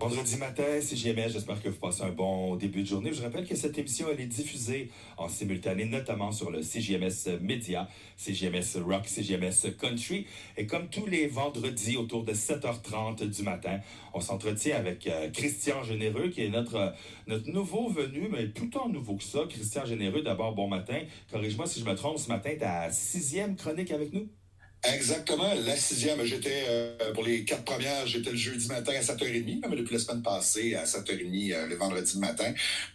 Vendredi matin, CJMS, j'espère que vous passez un bon début de journée. Je vous rappelle que cette émission, elle est diffusée en simultané, notamment sur le CJMS Média, CJMS Rock, CJMS Country. Et comme tous les vendredis, autour de 7h30 du matin, on s'entretient avec Christian Généreux, qui est notre nouveau venu, mais plutôt nouveau que ça. Christian Généreux, d'abord, bon matin. Corrige-moi si je me trompe, ce matin, ta sixième chronique avec nous? Exactement, la sixième. J'étais, pour les 4 premières, j'étais le jeudi matin à 7h30, mais depuis la semaine passée à 7h30 le vendredi matin.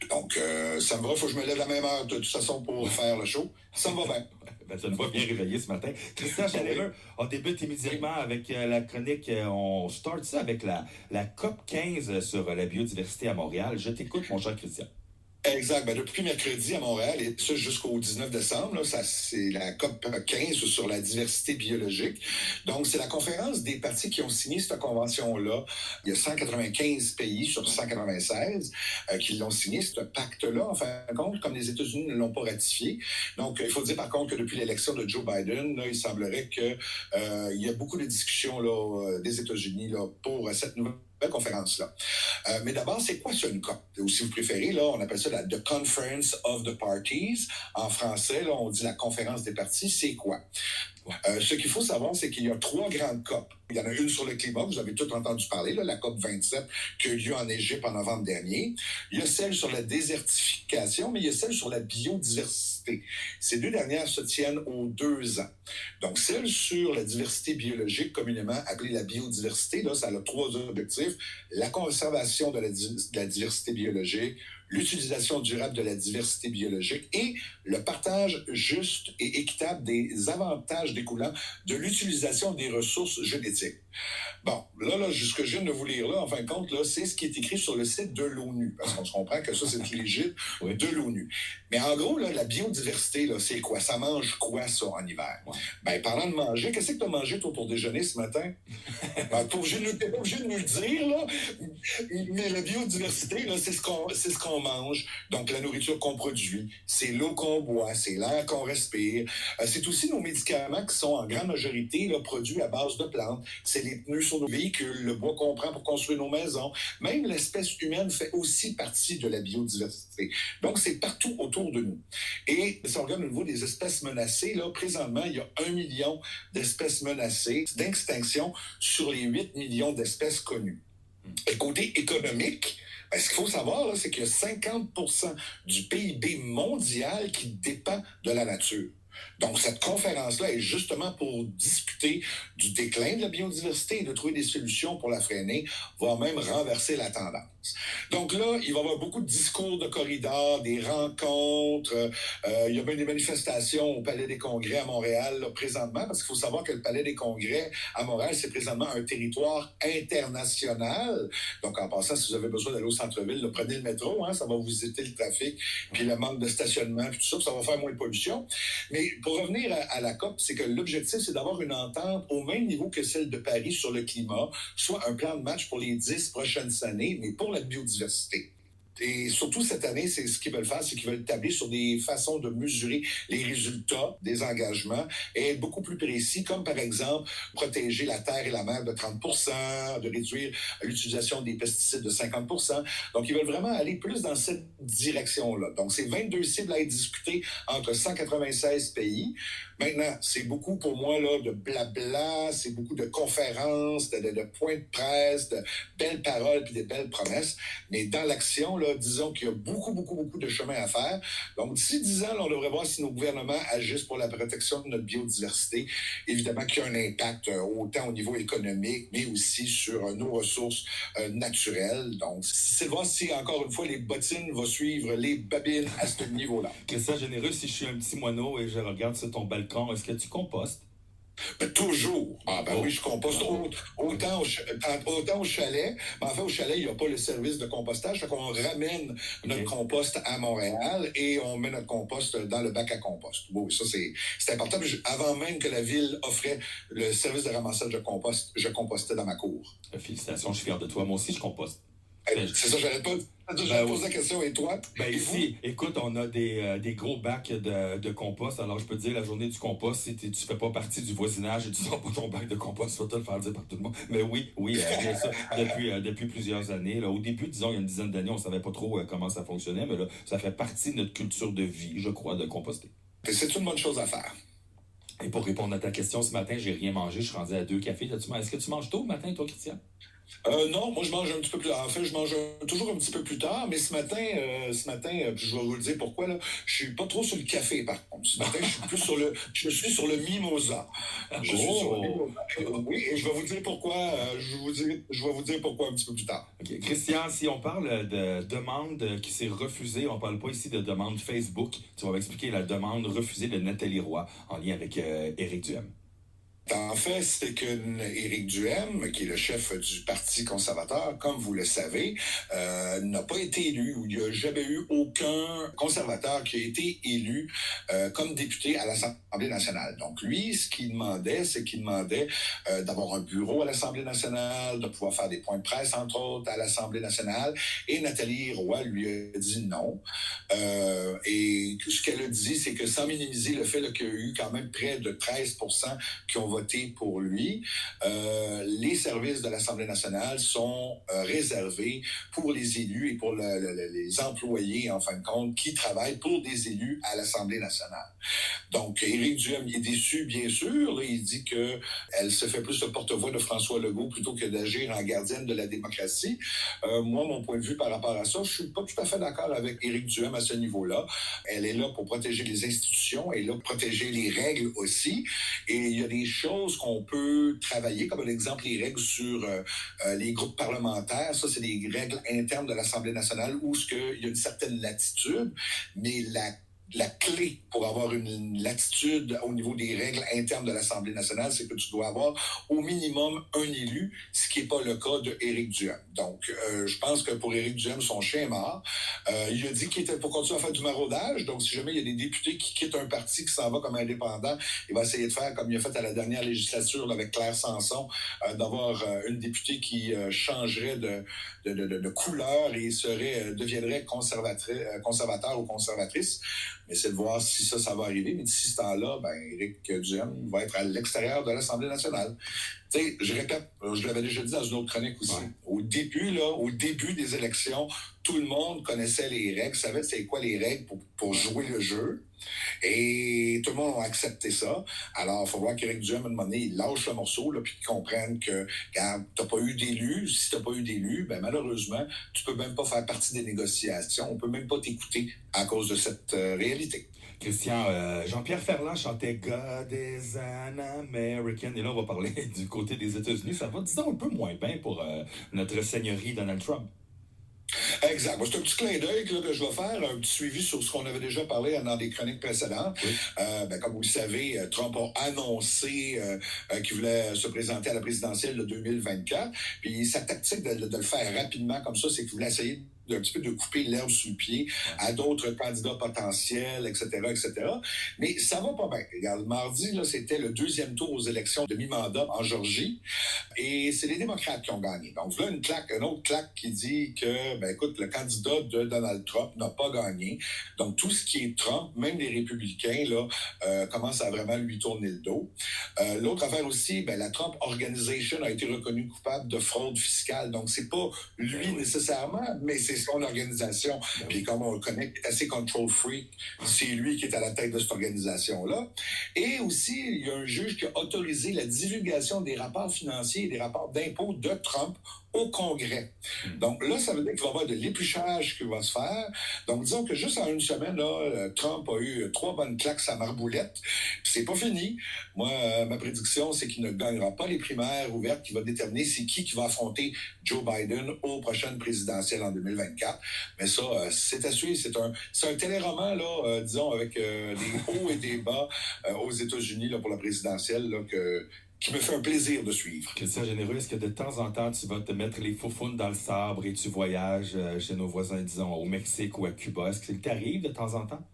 Donc, ça me va, il faut que je me lève à la même heure de toute façon pour faire le show. Ça me va bien. Ben, ça nous va bien réveillé ce matin. Christian Généreux, on débute immédiatement avec la chronique. On start ça avec la COP 15 sur la biodiversité à Montréal. Je t'écoute, mon cher Christian. Exact. Ben, depuis mercredi à Montréal, et ça jusqu'au 19 décembre, là, ça, c'est la COP 15 sur la diversité biologique. Donc, c'est la conférence des partis qui ont signé cette convention-là. Il y a 195 pays sur 196 qui l'ont signé, ce pacte-là, en fin de compte, comme les États-Unis ne l'ont pas ratifié. Donc, il faut dire par contre que depuis l'élection de Joe Biden, là, il semblerait que il y a beaucoup de discussions là, des États-Unis là, pour cette nouvelle conférence-là. Mais d'abord, c'est quoi ça, une COP? Ou si vous préférez, là, on appelle ça la The Conference of the Parties. En français, là, on dit la conférence des partis. C'est quoi? Ce qu'il faut savoir, c'est qu'il y a 3 grandes COP. Il y en a une sur le climat, vous avez tout entendu parler, là, la COP 27 qui a eu lieu en Égypte en novembre dernier. Il y a celle sur la désertification, mais il y a celle sur la biodiversité. Ces 2 dernières se tiennent aux 2 ans. Donc, celle sur la diversité biologique, communément appelée la biodiversité, là, ça a 3 objectifs. La conservation de la diversité biologique, l'utilisation durable de la diversité biologique et le partage juste et équitable des avantages découlant de l'utilisation des ressources génétiques. Bon, là, ce que je viens de vous lire là, en fin de compte, là, c'est ce qui est écrit sur le site de l'ONU, parce qu'on se comprend que ça, c'est l'égide de l'ONU. Mais en gros, là, la biodiversité, là, c'est quoi? Ça mange quoi, ça, en hiver? Ouais. Ben, parlant de manger, qu'est-ce que tu as mangé, toi, pour déjeuner ce matin? Ben, t'es pas obligé de nous le dire, là, mais la biodiversité, là, c'est ce qu'on mange. Donc, la nourriture qu'on produit, c'est l'eau qu'on boit, c'est l'air qu'on respire. C'est aussi nos médicaments qui sont en grande majorité là, produits à base de plantes. C'est les pneus sur nos véhicules, le bois qu'on prend pour construire nos maisons. Même l'espèce humaine fait aussi partie de la biodiversité. Donc, c'est partout autour de nous. Et si on regarde au niveau des espèces menacées, là, présentement, il y a 1 million d'espèces menacées d'extinction sur les 8 millions d'espèces connues. Et côté économique, ben, ce qu'il faut savoir, là, c'est qu'il y a 50% du PIB mondial qui dépend de la nature. Donc, cette conférence-là est justement pour discuter du déclin de la biodiversité et de trouver des solutions pour la freiner, voire même renverser la tendance. Donc là, il va y avoir beaucoup de discours de corridors, des rencontres. Il y a même des manifestations au Palais des Congrès à Montréal là, présentement, parce qu'il faut savoir que le Palais des Congrès à Montréal, c'est présentement un territoire international. Donc, en passant, si vous avez besoin d'aller au centre-ville, là, prenez le métro, hein, ça va vous éviter le trafic, puis le manque de stationnement, puis tout ça, puis ça va faire moins de pollution. Mais pour revenir à la COP, c'est que l'objectif, c'est d'avoir une entente au même niveau que celle de Paris sur le climat, soit un plan de match pour les 10 prochaines années, mais pour la biodiversité. Et surtout cette année, c'est ce qu'ils veulent faire, c'est qu'ils veulent tabler sur des façons de mesurer les résultats des engagements et être beaucoup plus précis, comme par exemple protéger la terre et la mer de 30%, de réduire l'utilisation des pesticides de 50%. Donc, ils veulent vraiment aller plus dans cette direction-là. Donc, c'est 22 cibles à être discutées entre 196 pays. Maintenant, c'est beaucoup pour moi là, de blabla, c'est beaucoup de conférences, de points de presse, de belles paroles puis des belles promesses. Mais dans l'action, là, disons qu'il y a beaucoup de chemin à faire. Donc, d'ici 10 ans, là, on devrait voir si nos gouvernements agissent pour la protection de notre biodiversité. Évidemment qu'il y a un impact autant au niveau économique, mais aussi sur nos ressources naturelles. Donc, c'est de voir si, encore une fois, les bottines vont suivre les babines à ce niveau-là. Christian Généreux, si je suis un petit moineau et je regarde sur ton balcon, est-ce que tu compostes? Ben, toujours. Ah ben oui, je composte autant au chalet. Mais en fait, au chalet, il n'y a pas le service de compostage. Fait qu'on ramène notre compost à Montréal et on met notre compost dans le bac à compost. Bon, ça, c'est important. Avant même que la ville offrait le service de ramassage de compost, je compostais dans ma cour. Félicitations, je suis fier de toi. Moi aussi, je composte. C'est ça, j'allais pas. J'allais poser la question, et toi? Ben Et vous? ici, écoute, on a des gros bacs de compost. Alors, je peux te dire, la journée du compost, si tu fais pas partie du voisinage et tu sors pas ton bac de compost, tu vas te le faire dire par tout le monde. Mais oui, oui, bien sûr, depuis plusieurs années. Là, au début, disons, il y a une dizaine d'années, on savait pas trop comment ça fonctionnait, mais là, ça fait partie de notre culture de vie, je crois, de composter. C'est une bonne chose à faire. Et pour répondre à ta question, ce matin, j'ai rien mangé. Je suis rendu à 2 cafés. Est-ce que tu manges tôt le matin, toi, Christian? Non, moi je mange un petit peu plus tard. En fait, je mange toujours un petit peu plus tard, mais ce matin, puis je vais vous le dire pourquoi là. Je suis pas trop sur le café par contre. Ce matin, je suis sur le mimosa. Je suis sur le Oh! mimosa. Oui, et je vais vous dire pourquoi. Je vais vous dire pourquoi un petit peu plus tard. OK. Christian, si on parle de demande qui s'est refusée, on parle pas ici de demande Facebook. Tu vas m'expliquer la demande refusée de Nathalie Roy en lien avec Éric Duhem. En fait, c'est que Éric Duhem, qui est le chef du Parti conservateur, comme vous le savez, n'a pas été élu, ou il n'y a jamais eu aucun conservateur qui a été élu comme député à l'Assemblée nationale. Donc lui, ce qu'il demandait, c'est qu'il demandait d'avoir un bureau à l'Assemblée nationale, de pouvoir faire des points de presse, entre autres, à l'Assemblée nationale. Et Nathalie Roy lui a dit non. Et ce qu'elle a dit, c'est que sans minimiser le fait qu'il y a eu quand même près de 13% qui ont voté pour lui, les services de l'Assemblée nationale sont réservés pour les élus et pour les employés, en fin de compte, qui travaillent pour des élus à l'Assemblée nationale. Donc, Éric Duhem est déçu, bien sûr. Là, il dit qu'elle se fait plus le porte-voix de François Legault plutôt que d'agir en gardienne de la démocratie. Moi, mon point de vue par rapport à ça, je suis pas tout à fait d'accord avec Éric Duhem à ce niveau-là. Elle est là pour protéger les institutions, elle est là pour protéger les règles aussi. Et il y a des choses qu'on peut travailler, comme par exemple les règles sur les groupes parlementaires. Ça, c'est des règles internes de l'Assemblée nationale où il y a une certaine latitude, mais la clé pour avoir une latitude au niveau des règles internes de l'Assemblée nationale, c'est que tu dois avoir au minimum un élu, ce qui n'est pas le cas de Éric Duhem. Donc, je pense que pour Éric Duhem, son chien est mort. Il a dit qu'il était pour continuer à faire du maraudage. Donc, si jamais il y a des députés qui quittent un parti, qui s'en va comme indépendant, il va essayer de faire comme il a fait à la dernière législature là, avec Claire Sanson, d'avoir une députée qui changerait de couleur et deviendrait conservateur ou conservatrice. Mais c'est de voir si ça va arriver. Mais d'ici ce temps-là, Éric Duhem va être à l'extérieur de l'Assemblée nationale. Tu sais, je répète, je l'avais déjà dit dans une autre chronique aussi. Ouais. Au début des élections, tout le monde connaissait les règles, savait c'est quoi les règles pour jouer le jeu. Et tout le monde a accepté ça. Alors, il faut voir qu'Éric Duhem, à un moment donné, il lâche le morceau, là, puis qu'il comprenne que quand tu n'as pas eu d'élu, si tu n'as pas eu d'élu, malheureusement, tu ne peux même pas faire partie des négociations. On ne peut même pas t'écouter à cause de cette réalité. Christian, Jean-Pierre Ferland chantait God is an American. Et là, on va parler du côté des États-Unis. Ça va, disons, un peu moins bien pour notre seigneurie Donald Trump. Exact. Moi, c'est un petit clin d'œil que je vais faire, un petit suivi sur ce qu'on avait déjà parlé dans des chroniques précédentes. Oui. Comme vous le savez, Trump a annoncé qu'il voulait se présenter à la présidentielle de 2024. Puis sa tactique de le faire rapidement comme ça, c'est qu'il voulait essayer d'un petit peu de couper l'herbe sous le pied à d'autres candidats potentiels, etc., etc. Mais ça va pas bien. Regarde, mardi, là, c'était le deuxième tour aux élections de mi-mandat en Georgie. Et c'est les démocrates qui ont gagné. Donc là, une autre claque qui dit que, écoute, le candidat de Donald Trump n'a pas gagné. Donc tout ce qui est Trump, même les républicains, là, commencent à vraiment lui tourner le dos. L'autre affaire aussi, la Trump Organization a été reconnue coupable de fraude fiscale. Donc c'est pas lui nécessairement, mais c'est son organisation. Puis comme on le connaît, il est assez control freak, c'est lui qui est à la tête de cette organisation-là. Et aussi, il y a un juge qui a autorisé la divulgation des rapports financiers et des rapports d'impôts de Trump au Congrès. Donc là, ça veut dire qu'il va y avoir de l'épluchage qui va se faire. Donc disons que juste en une semaine, là, Trump a eu 3 bonnes claques à marboulette. Puis c'est pas fini. Moi, ma prédiction, c'est qu'il ne gagnera pas les primaires ouvertes qui va déterminer c'est qui va affronter Joe Biden aux prochaines présidentielles en 2024. Mais ça, c'est à suivre. C'est un téléroman, là, disons, avec des hauts et des bas aux États-Unis là, pour la présidentielle, là, qui me fait un plaisir de suivre. Christian Généreux, est-ce que de temps en temps, tu vas te mettre les faufounes dans le sabre et tu voyages chez nos voisins, disons, au Mexique ou à Cuba? Est-ce que ça t'arrive de temps en temps?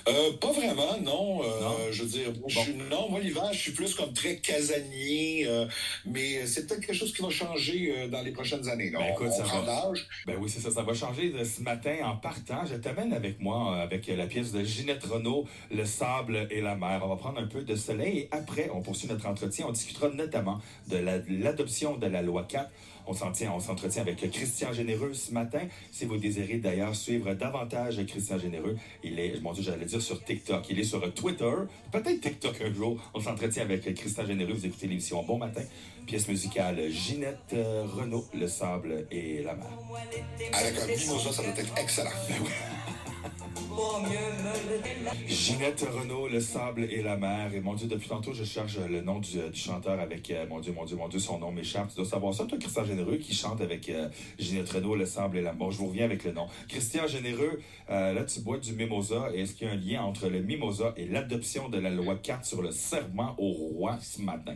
Pas vraiment, non. Non? Je veux dire, Bon, non, moi, l'hiver, je suis plus comme très casanier, mais c'est peut-être quelque chose qui va changer dans les prochaines années. Là. ben écoute, On ça prend de va. l'âge. Ben oui, c'est ça, ça va changer ce matin en partant. Je t'amène avec moi avec la pièce de Ginette Renault, Le sable et la mer. On va prendre un peu de soleil et après, on poursuit notre entretien. On discutera notamment de l'adoption de la loi 4. On s'entretient avec Christian Généreux ce matin. Si vous désirez d'ailleurs suivre davantage Christian Généreux, il est, mon Dieu, j'allais dire sur TikTok. Il est sur Twitter, peut-être TikTok un jour. On s'entretient avec Christian Généreux. Vous écoutez l'émission Bon Matin. Pièce musicale Ginette Renault, Le sable et la mer. Avec un mimosa, ça doit être excellent. Ginette Renault, Le sable et la mer. Et mon Dieu, depuis tantôt, je cherche le nom du chanteur avec, mon Dieu, son nom m'échappe. Tu dois savoir ça, toi, Christian Généreux, qui chante avec Ginette Renault, Le sable et la mer. Bon, je vous reviens avec le nom. Christian Généreux, là, tu bois du mimosa. Et est-ce qu'il y a un lien entre le mimosa et l'adoption de la loi 4 sur le serment au roi ce matin?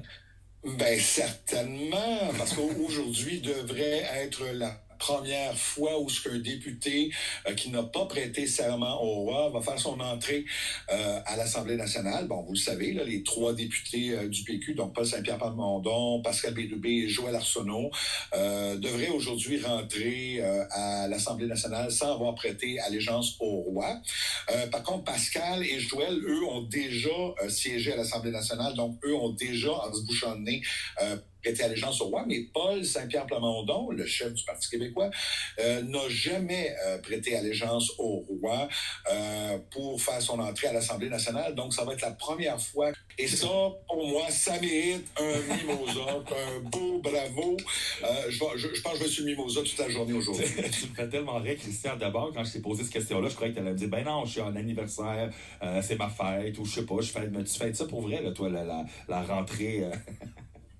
Ben certainement, parce qu'aujourd'hui devrait être la première fois où ce qu'un député qui n'a pas prêté serment au roi va faire son entrée à l'Assemblée nationale. Bon, vous le savez, là, les trois députés du PQ, donc Paul Saint-Pierre Plamondon, Pascal Bérubé et Joël Arsenault, devraient aujourd'hui rentrer à l'Assemblée nationale sans avoir prêté allégeance au roi. Par contre, Pascal et Joël, eux, ont déjà siégé à l'Assemblée nationale, donc eux ont déjà, en se bouchant le nez, prêté allégeance au roi, mais Paul Saint-Pierre Plamondon, le chef du Parti québécois, n'a jamais prêté allégeance au roi pour faire son entrée à l'Assemblée nationale. Donc, ça va être la première fois. Et ça, pour moi, ça mérite un mimosa, un beau bravo. Je pense que je vais sur le mimosa toute la journée aujourd'hui. Tu me fais tellement rire, Christian. D'abord, quand je t'ai posé cette question-là, je croyais que tu allais me dire, ben non, je suis en anniversaire, c'est ma fête, ou je sais pas, mais tu fêtes ça pour vrai, là, toi, la rentrée.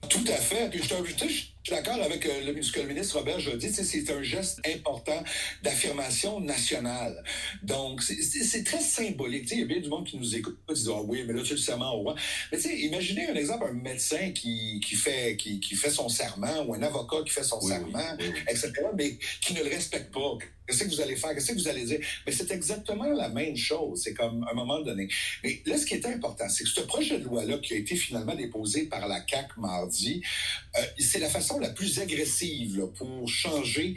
Tout à fait. Puis je suis d'accord avec ce que le ministre Robert a dit. C'est un geste important d'affirmation nationale. Donc, c'est très symbolique. Il y a bien du monde qui nous écoute et dit ah oui, mais là, tu le serment au roi. Mais imaginez un exemple, un médecin qui fait son serment ou un avocat qui fait son serment, etc., mais qui ne le respecte pas. Qu'est-ce que vous allez faire? Qu'est-ce que vous allez dire? Mais c'est exactement la même chose. C'est comme à un moment donné. Mais là, ce qui est important, c'est que ce projet de loi-là qui a été finalement déposé par la CAQ mardi, c'est la façon la plus agressive là, pour changer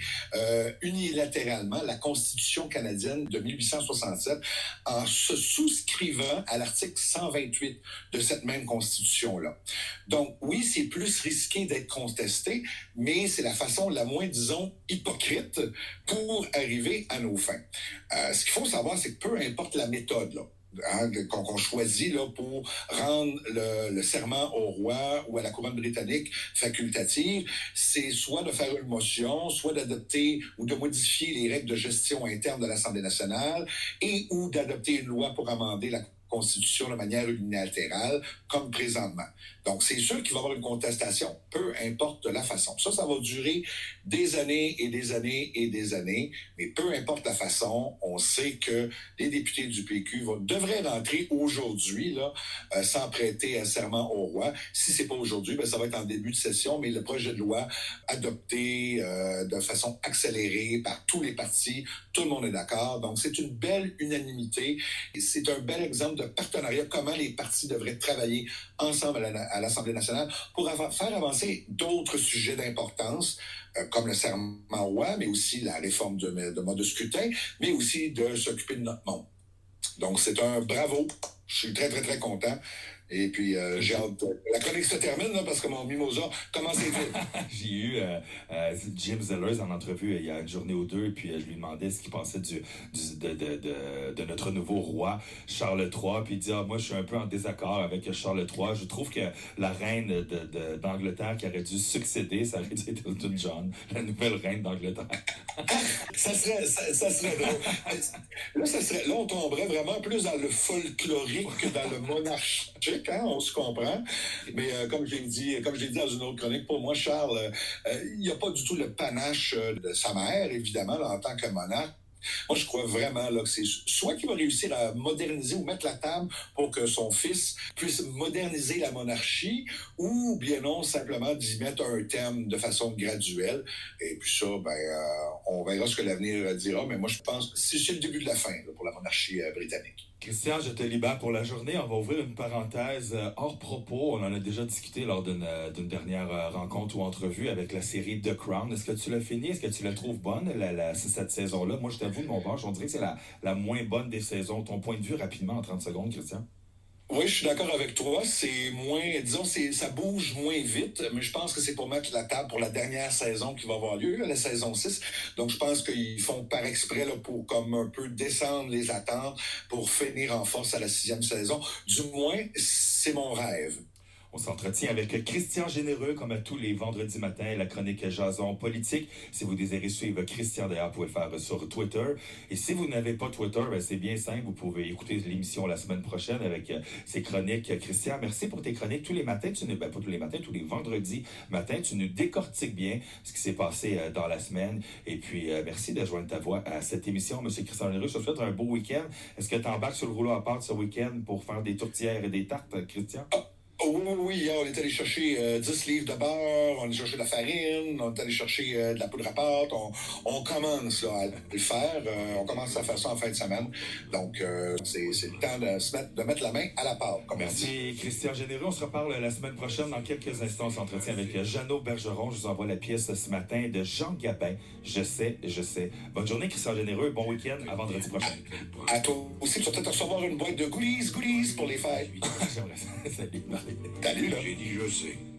unilatéralement la Constitution canadienne de 1867 en se souscrivant à l'article 128 de cette même Constitution-là. Donc, oui, c'est plus risqué d'être contesté, mais c'est la façon la moins, disons, hypocrite pour arriver à nos fins. Ce qu'il faut savoir, c'est que peu importe la méthode, là, qu'on choisit là, pour rendre le serment au roi ou à la couronne britannique facultative, c'est soit de faire une motion, soit d'adopter ou de modifier les règles de gestion interne de l'Assemblée nationale et ou d'adopter une loi pour amender la Constitution de manière unilatérale, comme présentement. Donc, c'est sûr qu'il va y avoir une contestation, peu importe la façon. Ça va durer des années et des années et des années, mais peu importe la façon, on sait que les députés du PQ devraient rentrer aujourd'hui, là, sans prêter un serment au roi. Si c'est pas aujourd'hui, ça va être en début de session, mais le projet de loi adopté de façon accélérée par tous les partis, tout le monde est d'accord. Donc, c'est une belle unanimité et c'est un bel exemple de partenariat, comment les partis devraient travailler ensemble à l'Assemblée nationale pour faire avancer d'autres sujets d'importance, comme le serment au roi, mais aussi la réforme de mode de scrutin, mais aussi de s'occuper de notre monde. Donc, c'est un bravo. Je suis très, très, très content. Et puis, j'ai hâte. La chronique se termine, là, parce que mon mimosa commence à être... J'ai eu Jim Zellers en entrevue il y a une journée ou deux, puis je lui demandais ce qu'il pensait de notre nouveau roi, Charles III, puis il dit moi je suis un peu en désaccord avec Charles III. Je trouve que la reine d'Angleterre qui aurait dû succéder, ça aurait dû être Elton John, la nouvelle reine d'Angleterre. ça serait drôle. Là, on tomberait vraiment plus dans le folklorique que dans le monarchique, hein, on se comprend. Mais comme je l'ai dit dans une autre chronique, pour moi, Charles, il n'y a pas du tout le panache de sa mère, évidemment, là, en tant que monarque. Moi, je crois vraiment là, que c'est soit qu'il va réussir à moderniser ou mettre la table pour que son fils puisse moderniser la monarchie, ou bien non, simplement d'y mettre un terme de façon graduelle. Et puis ça, on verra ce que l'avenir dira. Mais moi, je pense que c'est le début de la fin là, pour la monarchie britannique. Christian, je te libère pour la journée. On va ouvrir une parenthèse hors propos. On en a déjà discuté lors d'une dernière rencontre ou entrevue avec la série The Crown. Est-ce que tu l'as fini? Est-ce que tu la trouves bonne, cette saison-là? Moi, je t'avoue, de mon bord, on dirait que c'est la moins bonne des saisons. Ton point de vue rapidement en 30 secondes, Christian? Oui, je suis d'accord avec toi. C'est moins, disons, ça bouge moins vite, mais je pense que c'est pour mettre la table pour la dernière saison qui va avoir lieu, là, la saison 6. Donc, je pense qu'ils font par exprès là, pour comme un peu descendre les attentes pour finir en force à la 6e saison. Du moins, c'est mon rêve. On s'entretient avec Christian Généreux, comme à tous les vendredis matins, la chronique Jason politique. Si vous désirez suivre Christian, d'ailleurs, vous pouvez le faire sur Twitter. Et si vous n'avez pas Twitter, ben, c'est bien simple. Vous pouvez écouter l'émission la semaine prochaine avec ses chroniques. Christian, merci pour tes chroniques tous les matins. Pas tous les matins, tous les vendredis matins. Tu nous décortiques bien ce qui s'est passé dans la semaine. Et puis, merci de joindre ta voix à cette émission. Monsieur Christian Généreux, je te souhaite un beau week-end. Est-ce que tu embarques sur le rouleau à pâte ce week-end pour faire des tourtières et des tartes, Christian? Oh, oui, hier, on est allé chercher 10 livres de beurre, on est allé chercher de la farine, on est allé chercher de la poudre à pâte. On commence là, à le faire. On commence à faire ça en fin de semaine. Donc, c'est le temps de mettre la main à la pâte. Merci, Christian Généreux. On se reparle la semaine prochaine. Dans quelques instants, on s'entretient avec Jeannot Bergeron. Je vous envoie la pièce ce matin de Jean Gabin. Je sais. Bonne journée, Christian Généreux. Bon week-end. À vendredi prochain. À toi aussi, tu vas peut-être recevoir une boîte de goodies pour les fêtes. J'aimerais ça. Salut. Salut, là. J'ai dit je sais.